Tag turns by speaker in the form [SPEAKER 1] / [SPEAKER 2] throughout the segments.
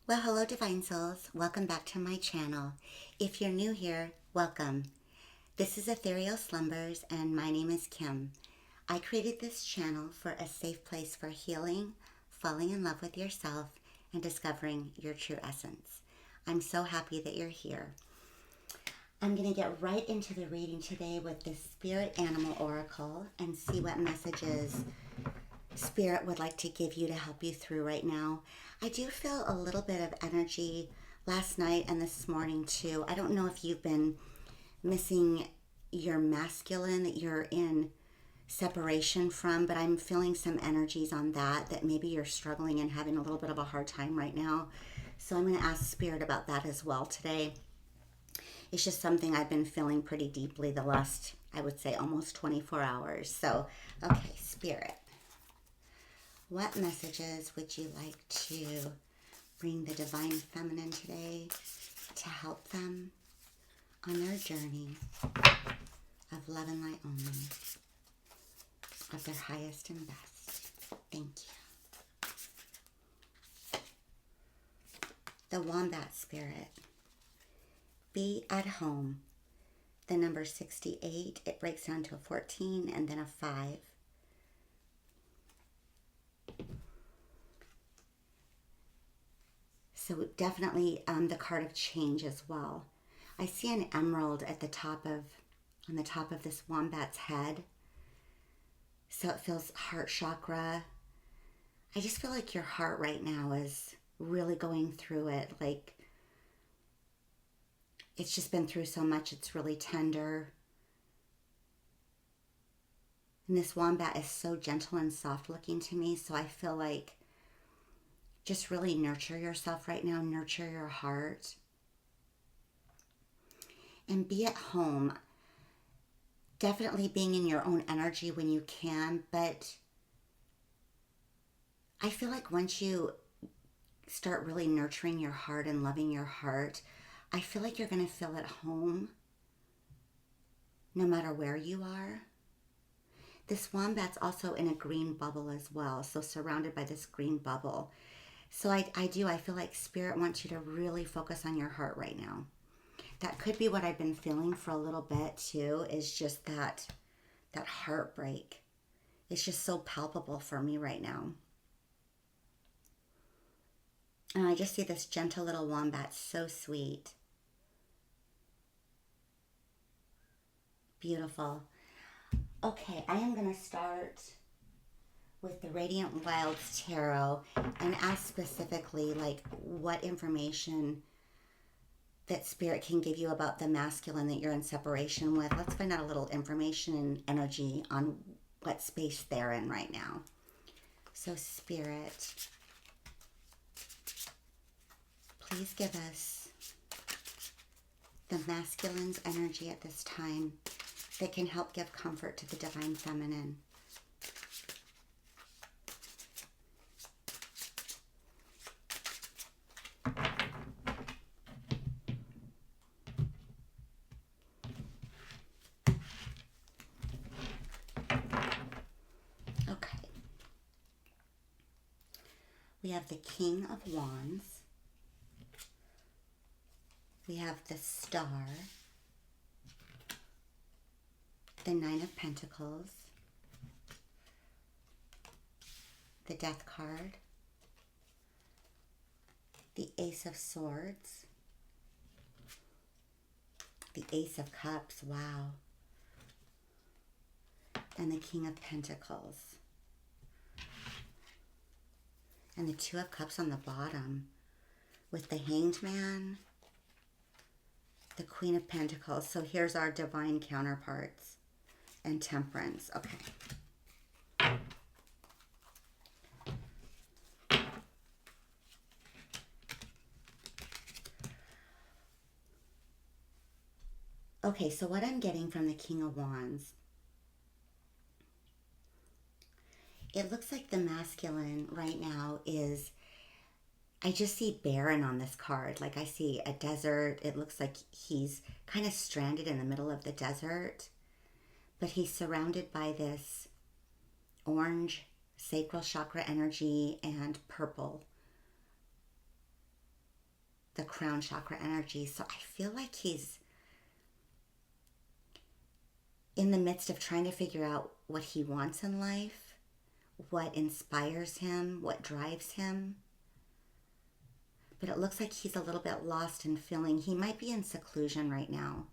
[SPEAKER 1] Well, hello, Divine Souls. Welcome back to my channel. If you're new here, welcome. This is Ethereal Slumbers, and my name is Kim. I created this channel for a safe place for healing, falling in love with yourself, and discovering your true essence. I'm so happy that you're here. I'm going to get right into the reading today with the Spirit Animal Oracle and see what messages Spirit would like to give you to help you through right now. I do feel a little bit of energy last night and this morning too. I don't know if you've been missing your masculine that you're in separation from, but I'm feeling some energies on that maybe you're struggling and having a little bit of a hard time right now. So I'm going to ask Spirit about that as well today. It's just something I've been feeling pretty deeply the last, I would say, almost 24 hours. So, okay, Spirit. What messages would you like to bring the Divine Feminine today to help them on their journey of love and light only, of their highest and best? Thank you. The Wombat Spirit. Be at home. The number 68, it breaks down to a 14 and then a 5. So definitely the card of change as well. I see an emerald on the top of this wombat's head. So it feels heart chakra. I just feel like your heart right now is really going through it. Like it's just been through so much. It's really tender. And this wombat is so gentle and soft looking to me. So I feel like just really nurture yourself right now. Nurture your heart. And be at home. Definitely being in your own energy when you can. But I feel like once you start really nurturing your heart and loving your heart, I feel like you're going to feel at home no matter where you are. This wombat's also in a green bubble as well. So surrounded by this green bubble. So I feel like Spirit wants you to really focus on your heart right now. That could be what I've been feeling for a little bit too, is just that heartbreak. It's just so palpable for me right now. And I just see this gentle little wombat, so sweet. Beautiful. Okay, I am going to start with the Radiant Wilds Tarot and ask specifically like what information that Spirit can give you about the masculine that you're in separation with. Let's find out a little information and energy on what space they're in right now. So Spirit, please give us the masculine's energy at this time that can help give comfort to the Divine Feminine. Okay. We have the King of Wands. We have the Star. The Nine of Pentacles. The Death card. The Ace of Swords. The Ace of Cups. Wow. And the King of Pentacles. And the Two of Cups on the bottom with the Hanged Man, the Queen of Pentacles. So here's our divine counterparts and Temperance. Okay. Okay, so what I'm getting from the King of Wands, it looks like the masculine right now is, I just see barren on this card. Like I see a desert. It looks like he's kind of stranded in the middle of the desert, but he's surrounded by this orange sacral chakra energy and purple crown chakra energy. So I feel like he's in the midst of trying to figure out what he wants in life, what inspires him, what drives him. But it looks like he's a little bit lost and feeling he might be in seclusion right now.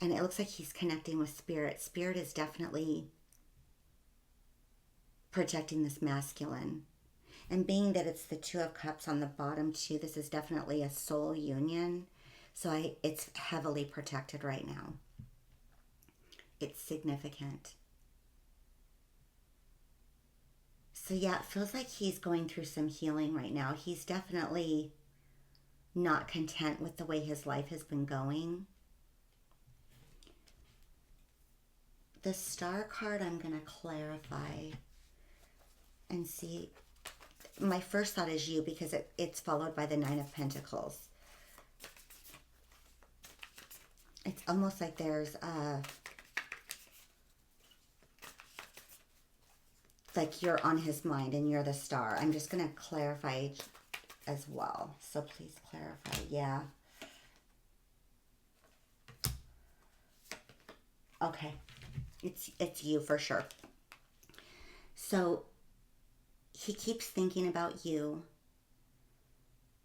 [SPEAKER 1] And it looks like he's connecting with spirit. Spirit is definitely protecting this masculine. And being that it's the Two of Cups on the bottom too, this is definitely a soul union. So it's heavily protected right now. It's significant. So yeah, it feels like he's going through some healing right now. He's definitely not content with the way his life has been going. The Star card I'm going to clarify and see. My first thought is you, because it's followed by the Nine of Pentacles. It's almost like there's like you're on his mind and you're the star. I'm just going to clarify as well. So please clarify. Yeah. Okay. It's you for sure. So he keeps thinking about you.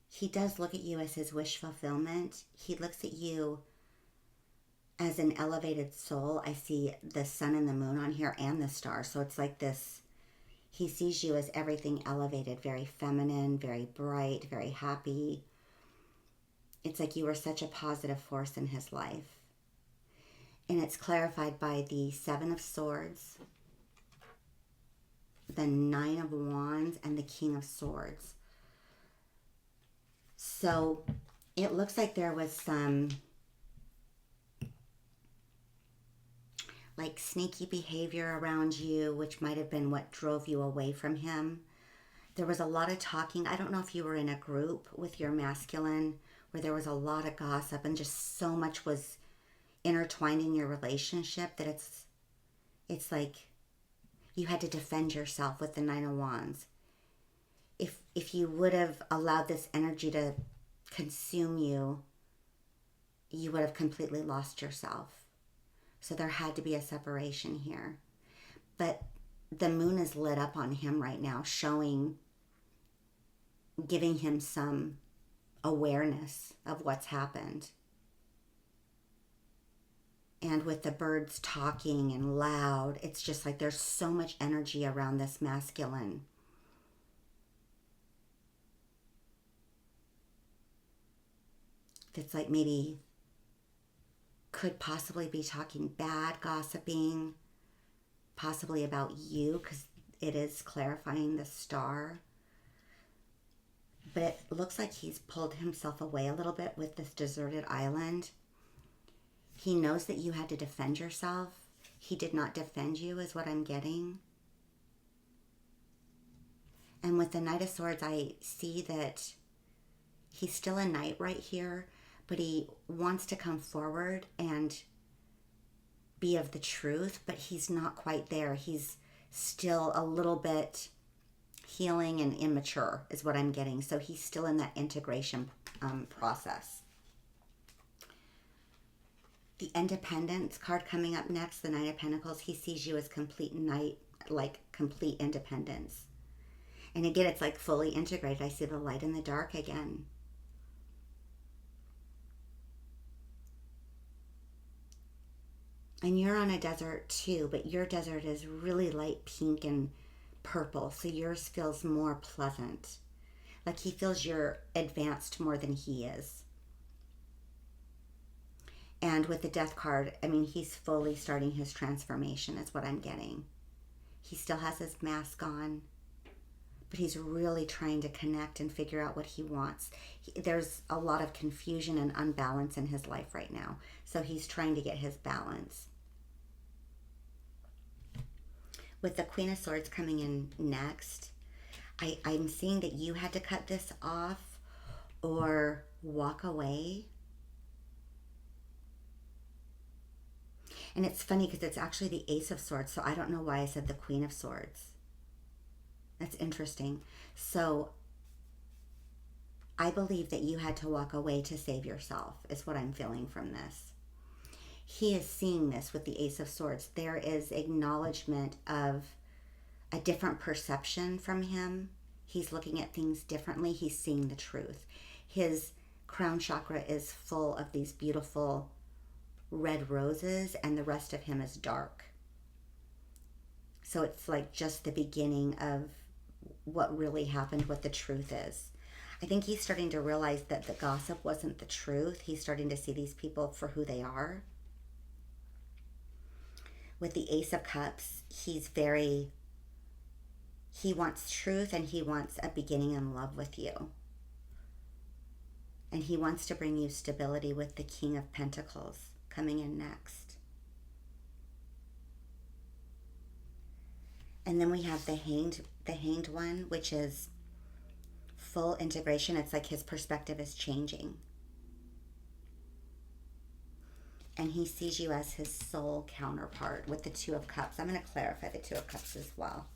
[SPEAKER 1] He does look at you as his wish fulfillment. He looks at you as an elevated soul. I see the sun and the moon on here and the star. So it's like this. He sees you as everything elevated, very feminine, very bright, very happy. It's like you were such a positive force in his life. And it's clarified by the Seven of Swords, the Nine of Wands, and the King of Swords. So it looks like there was some like sneaky behavior around you, which might have been what drove you away from him. There was a lot of talking. I don't know if you were in a group with your masculine where there was a lot of gossip and just so much was intertwined in your relationship that it's like you had to defend yourself with the Nine of Wands. If you would have allowed this energy to consume you, you would have completely lost yourself. So there had to be a separation here. But the moon is lit up on him right now, giving him some awareness of what's happened. And with the birds talking and loud, it's just like there's so much energy around this masculine. That's like maybe could possibly be talking bad, gossiping, possibly about you, because it is clarifying the star. But it looks like he's pulled himself away a little bit with this deserted island. He knows that you had to defend yourself. He did not defend you, is what I'm getting. And with the Knight of Swords, I see that he's still a knight right here, but he wants to come forward and be of the truth, but he's not quite there. He's still a little bit healing and immature, is what I'm getting. So he's still in that integration process. The Independence card coming up next, the Nine of Pentacles, he sees you as complete knight, like complete independence. And again, it's like fully integrated. I see the light and the dark again. And you're on a desert too, but your desert is really light pink and purple. So yours feels more pleasant. Like he feels you're advanced more than he is. And with the Death card, I mean, he's fully starting his transformation is what I'm getting. He still has his mask on, but he's really trying to connect and figure out what he wants. There's a lot of confusion and unbalance in his life right now. So he's trying to get his balance. With the Queen of Swords coming in next, I'm seeing that you had to cut this off or walk away. And it's funny because it's actually the Ace of Swords, so I don't know why I said the Queen of Swords. That's interesting. So I believe that you had to walk away to save yourself, is what I'm feeling from this. He is seeing this with the Ace of Swords. There is acknowledgement of a different perception from him. He's looking at things differently. He's seeing the truth. His crown chakra is full of these beautiful red roses, and the rest of him is dark. So it's like just the beginning of what really happened, what the truth is. I think he's starting to realize that the gossip wasn't the truth. He's starting to see these people for who they are. With the Ace of Cups, he wants truth, and he wants a beginning in love with you. And he wants to bring you stability with the King of Pentacles coming in next. And then we have the hanged one, which is full integration. It's like his perspective is changing. And he sees you as his soul counterpart with the Two of Cups. I'm going to clarify the Two of Cups as well.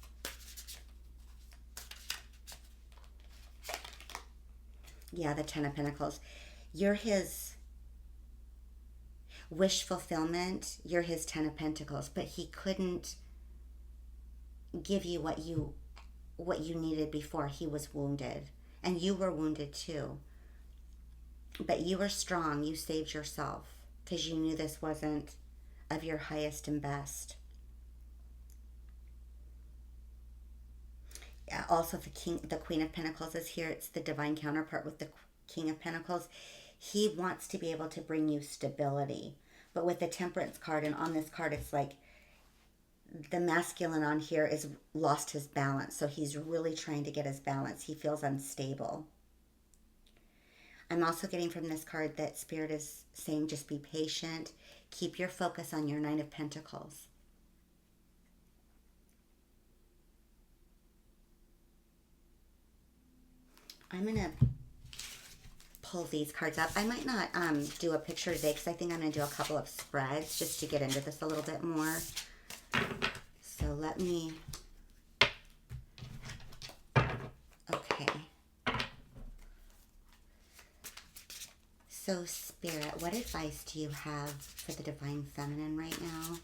[SPEAKER 1] Yeah, the Ten of Pentacles. You're his wish fulfillment. You're his Ten of Pentacles. But he couldn't give you what you needed before. He was wounded. And you were wounded too. But you were strong. You saved yourself because you knew this wasn't of your highest and best. Also, the Queen of Pentacles is here. It's the divine counterpart with the King of Pentacles. He wants to be able to bring you stability. But with the Temperance card, and on this card, it's like the masculine on here is lost his balance. So he's really trying to get his balance. He feels unstable. I'm also getting from this card that Spirit is saying just be patient. Keep your focus on your Nine of Pentacles. I'm going to pull these cards up. I might not do a picture today because I think I'm going to do a couple of spreads just to get into this a little bit more. So let me... Okay. So Spirit, what advice do you have for the Divine Feminine right now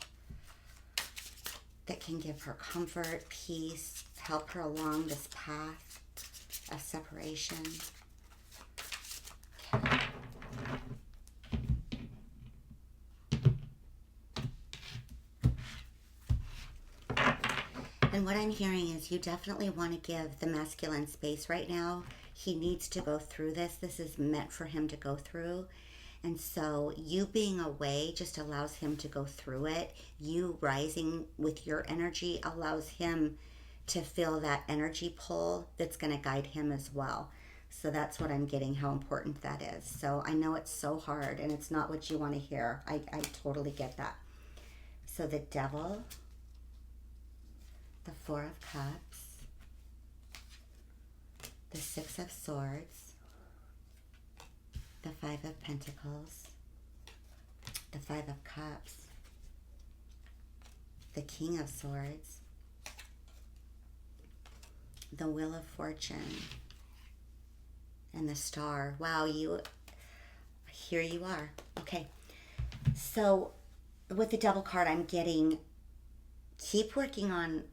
[SPEAKER 1] that can give her comfort, peace, help her along this path of separation? Okay. And what I'm hearing is you definitely want to give the masculine space right now. He needs to go through this. This is meant for him to go through. And so you being away just allows him to go through it. You rising with your energy allows him to feel that energy pull that's going to guide him as well. So that's what I'm getting, how important that is. So I know it's so hard and it's not what you want to hear. I totally get that. So the Devil, the Four of Cups, the Six of Swords, the Five of Pentacles, the Five of Cups, the King of Swords, the Wheel of Fortune, and the Star. Wow, here you are. Okay, so with the Devil card, I'm getting, keep working on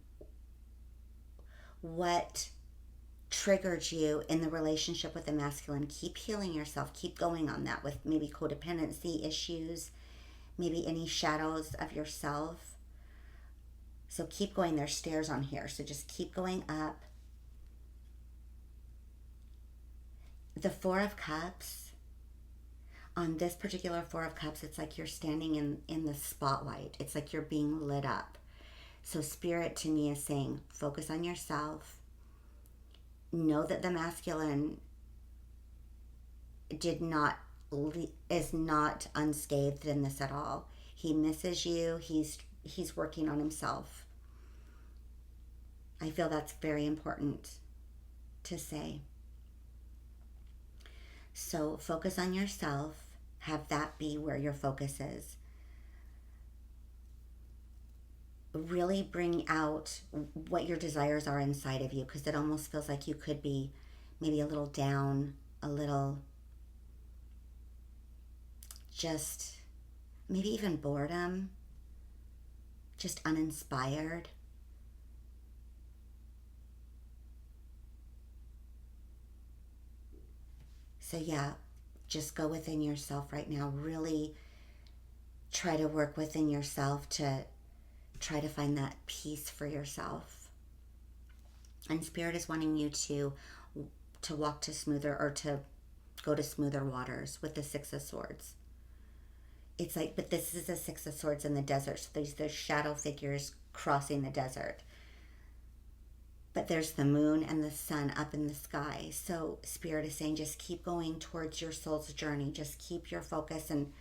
[SPEAKER 1] what triggered you in the relationship with the masculine. Keep healing yourself. Keep going on that with maybe codependency issues, maybe any shadows of yourself. So keep going. There's stairs on here, so just keep going up. The Four of Cups, on this particular Four of Cups, it's like you're standing in the spotlight. It's like you're being lit up. So Spirit to me is saying, focus on yourself. Know that the masculine is not unscathed in this at all. He misses you. He's working on himself. I feel that's very important to say. So focus on yourself. Have that be where your focus is. Really bring out what your desires are inside of you, because it almost feels like you could be maybe a little down, a little just maybe even boredom, just uninspired. So yeah, just go within yourself right now. Really try to work within yourself to try to find that peace for yourself. And Spirit is wanting you to walk to smoother, or to go to smoother waters with the Six of Swords. It's like, but this is the Six of Swords in the desert. So there's shadow figures crossing the desert. But there's the moon and the sun up in the sky. So Spirit is saying, just keep going towards your soul's journey. Just keep your focus. And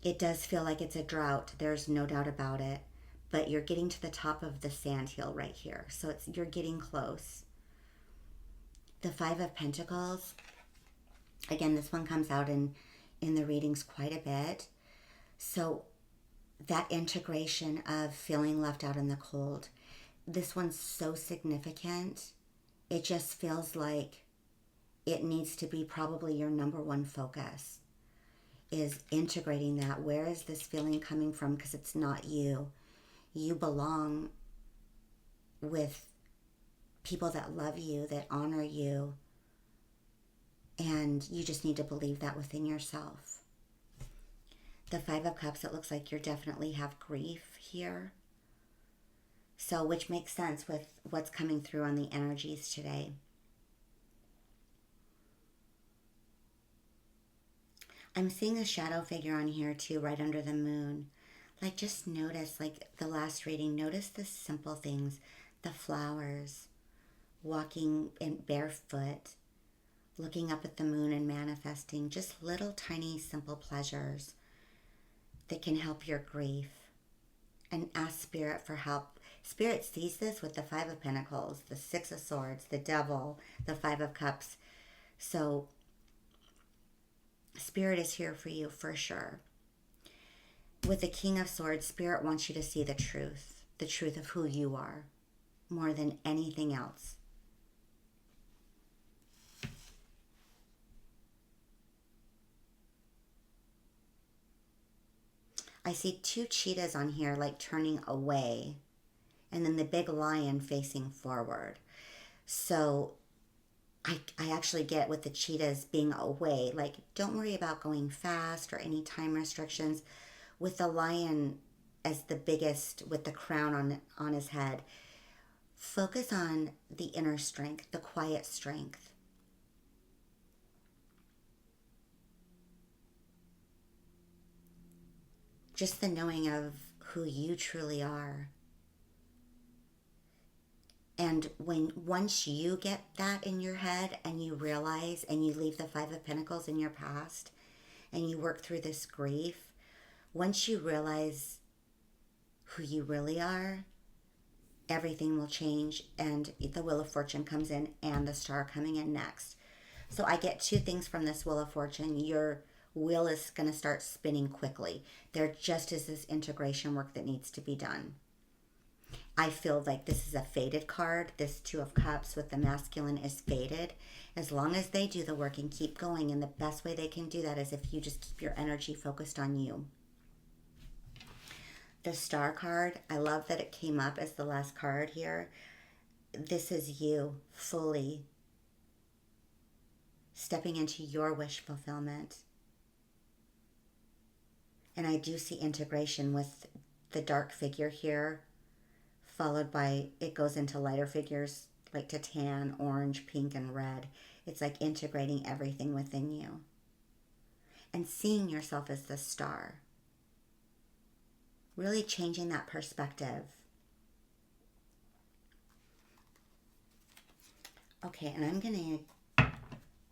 [SPEAKER 1] it does feel like it's a drought. There's no doubt about it. But you're getting to the top of the sandhill right here. So you're getting close. The Five of Pentacles. Again, this one comes out in the readings quite a bit. So that integration of feeling left out in the cold. This one's so significant. It just feels like it needs to be probably your number one focus, is integrating that. Where is this feeling coming from? Because it's not you. You belong with people that love you, that honor you, and you just need to believe that within yourself. The Five of Cups, it looks like you definitely have grief here. So, which makes sense with what's coming through on the energies today. I'm seeing a shadow figure on here too, right under the moon. Like, just notice, like the last reading, notice the simple things, the flowers, walking in barefoot, looking up at the moon and manifesting, just little tiny simple pleasures that can help your grief. And ask Spirit for help. Spirit sees this with the Five of Pentacles, the Six of Swords, the Devil, the Five of Cups. So Spirit is here for you for sure. With the King of Swords, Spirit wants you to see the truth of who you are, more than anything else. I see two cheetahs on here, like turning away, and then the big lion facing forward. So I actually get with the cheetahs being away, like don't worry about going fast or any time restrictions. With the lion as the biggest, with the crown on his head, focus on the inner strength, the quiet strength. Just the knowing of who you truly are. And once you get that in your head and you realize, and you leave the Five of Pentacles in your past and you work through this grief, once you realize who you really are, everything will change, and the Wheel of Fortune comes in and the Star coming in next. So I get two things from this Wheel of Fortune. Your wheel is going to start spinning quickly. There just is this integration work that needs to be done. I feel like this is a fated card. This Two of Cups with the masculine is fated. As long as they do the work and keep going, and the best way they can do that is if you just keep your energy focused on you. The Star card, I love that it came up as the last card here. This is you fully stepping into your wish fulfillment. And I do see integration with the dark figure here, followed by, it goes into lighter figures like tan, orange, pink, and red. It's like integrating everything within you. And seeing yourself as the star. Really changing that perspective. Okay, and I'm going to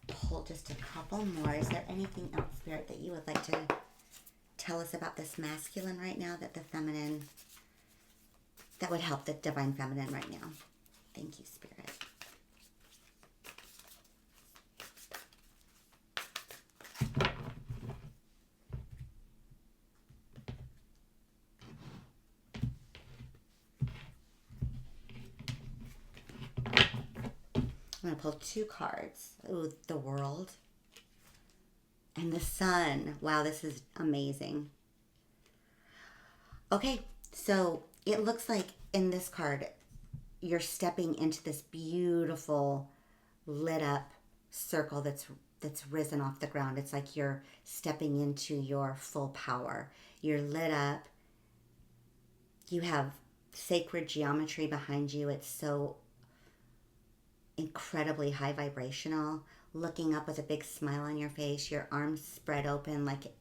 [SPEAKER 1] pull just a couple more. Is there anything else, Spirit, that you would like to tell us about this masculine right now, that the feminine, that would help the divine feminine right now? Thank you, Spirit. I'm going to pull 2 cards. Ooh, the World and the Sun. Wow, this is amazing. Okay, so it looks like in this card, you're stepping into this beautiful lit up circle that's risen off the ground. It's like you're stepping into your full power. You're lit up. You have sacred geometry behind you. It's so incredibly high vibrational. Looking up with a big smile on your face, your arms spread open, like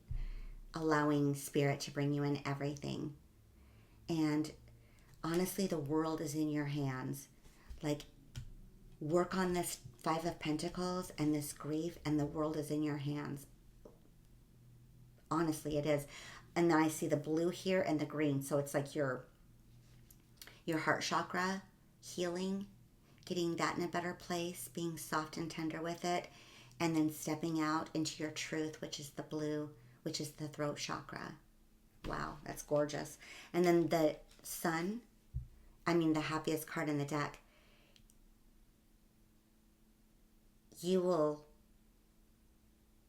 [SPEAKER 1] allowing spirit to bring you in everything. And honestly, the world is in your hands. Like, work on this 5 of Pentacles and this grief, and the world is in your hands. Honestly, it is. And then I see the blue here and the green. So it's like your heart chakra healing, getting that in a better place, being soft and tender with it, and then stepping out into your truth, which is the blue, which is the throat chakra. Wow, that's gorgeous. And then the Sun, the happiest card in the deck. You will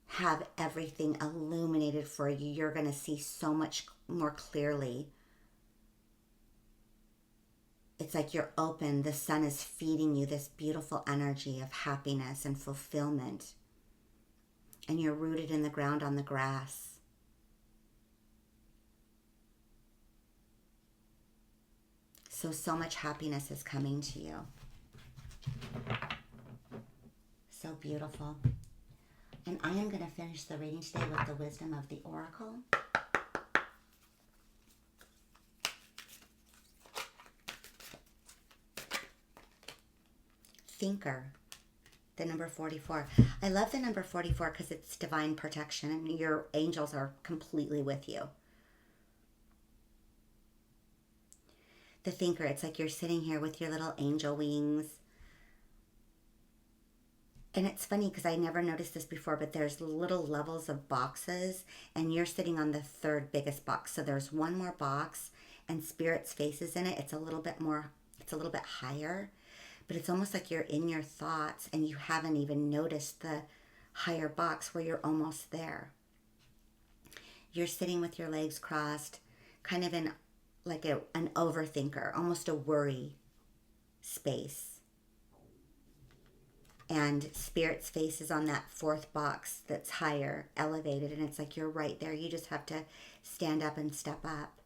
[SPEAKER 1] have everything illuminated for you. You're going to see so much more clearly. It's like you're open. The sun is feeding you this beautiful energy of happiness and fulfillment. And you're rooted in the ground on the grass. So much happiness is coming to you. So beautiful. And I am going to finish the reading today with the wisdom of the oracle. Thinker, the number 44. I love the number 44 because it's divine protection and your angels are completely with you. The Thinker, it's like you're sitting here with your little angel wings. And it's funny because I never noticed this before, but there's little levels of boxes and you're sitting on the 3rd biggest box. So there's one more box and Spirit's face is in it. It's a little bit higher, but it's almost like you're in your thoughts and you haven't even noticed the higher box where you're almost there. You're sitting with your legs crossed, kind of in like an overthinker, almost a worry space. And Spirit's face is on that 4th box that's higher, elevated, and it's like you're right there. You just have to stand up and step up.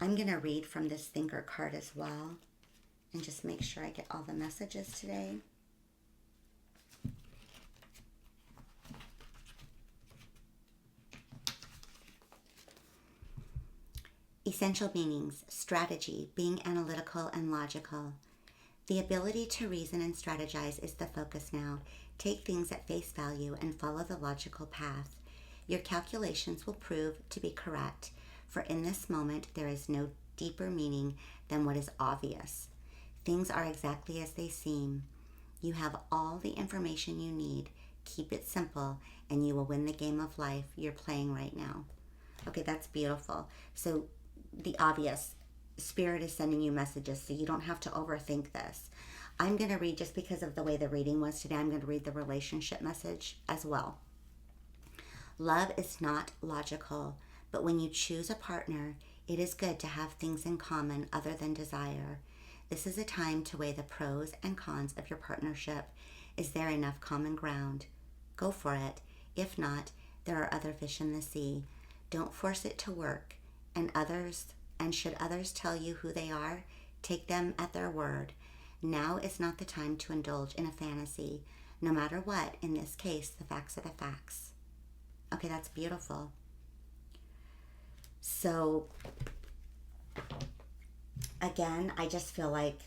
[SPEAKER 1] I'm going to read from this Thinker card as well and just make sure I get all the messages today. Essential meanings: strategy, being analytical and logical. The ability to reason and strategize is the focus now. Take things at face value and follow the logical path. Your calculations will prove to be correct, for in this moment there is no deeper meaning than what is obvious. Things are exactly as they seem. You have all the information you need. Keep it simple and you will win the game of life you're playing right now. Okay, that's beautiful. So the obvious, Spirit is sending you messages, so you don't have to overthink this. I'm going to read, just because of the way the reading was today, I'm going to read the relationship message as well. Love is not logical, but when you choose a partner, it is good to have things in common other than desire. This is a time to weigh the pros and cons of your partnership. Is there enough common ground? Go for it. If not, there are other fish in the sea. Don't force it to work. And should others tell you who they are, take them at their word. Now is not the time to indulge in a fantasy. No matter what, in this case, the facts are the facts. Okay, that's beautiful. So, again, I just feel like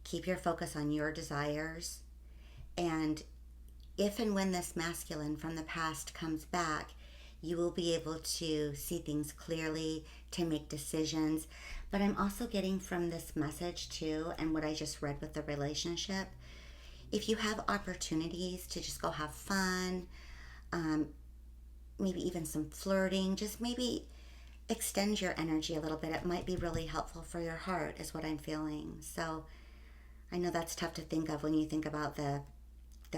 [SPEAKER 1] keep your focus on your desires. And if and when this masculine from the past comes back, you will be able to see things clearly, to make decisions. But I'm also getting from this message too, and what I just read with the relationship, if you have opportunities to just go have fun, maybe even some flirting, just maybe extend your energy a little bit. It might be really helpful for your heart, is what I'm feeling. So I know that's tough to think of when you think about the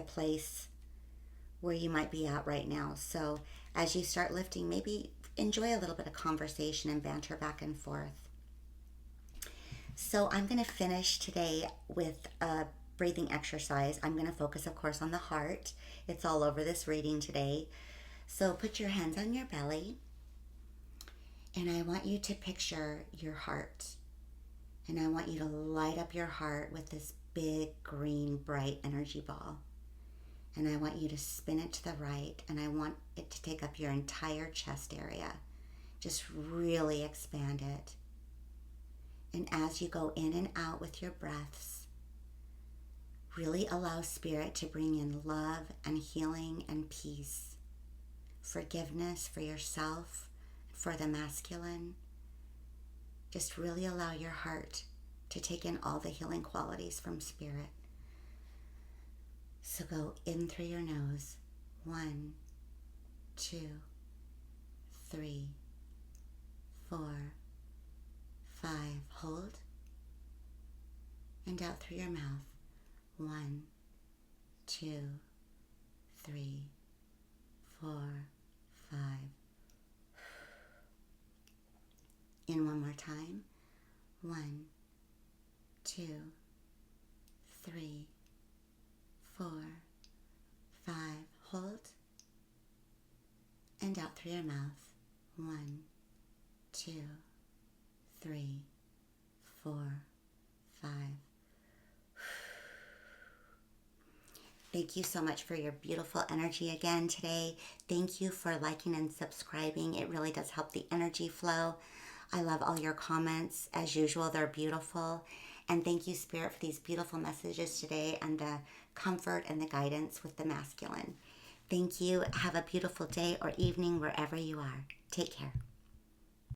[SPEAKER 1] place where you might be at right now. So as you start lifting, maybe enjoy a little bit of conversation and banter back and forth. So I'm going to finish today with a breathing exercise. I'm going to focus, of course, on the heart. It's all over this reading today. So put your hands on your belly, and I want you to picture your heart. And I want you to light up your heart with this big, green, bright energy ball. And I want you to spin it to the right, and I want it to take up your entire chest area. Just really expand it. And as you go in and out with your breaths, really allow Spirit to bring in love and healing and peace, forgiveness for yourself, for the masculine. Just really allow your heart to take in all the healing qualities from Spirit. So go in through your nose. 1, 2, 3, 4, 5. Hold. And out through your mouth. 1, 2, 3, 4, 5. In one more time. 1, 2, 3, 4, 5. Hold. And out through your mouth. 1, 2, 3, 4, 5. Thank you so much for your beautiful energy again today. Thank you for liking and subscribing. It really does help the energy flow. I love all your comments. As usual, they're beautiful. And thank you, Spirit, for these beautiful messages today and the comfort and the guidance with the masculine. Thank you. Have a beautiful day or evening wherever you are. Take care.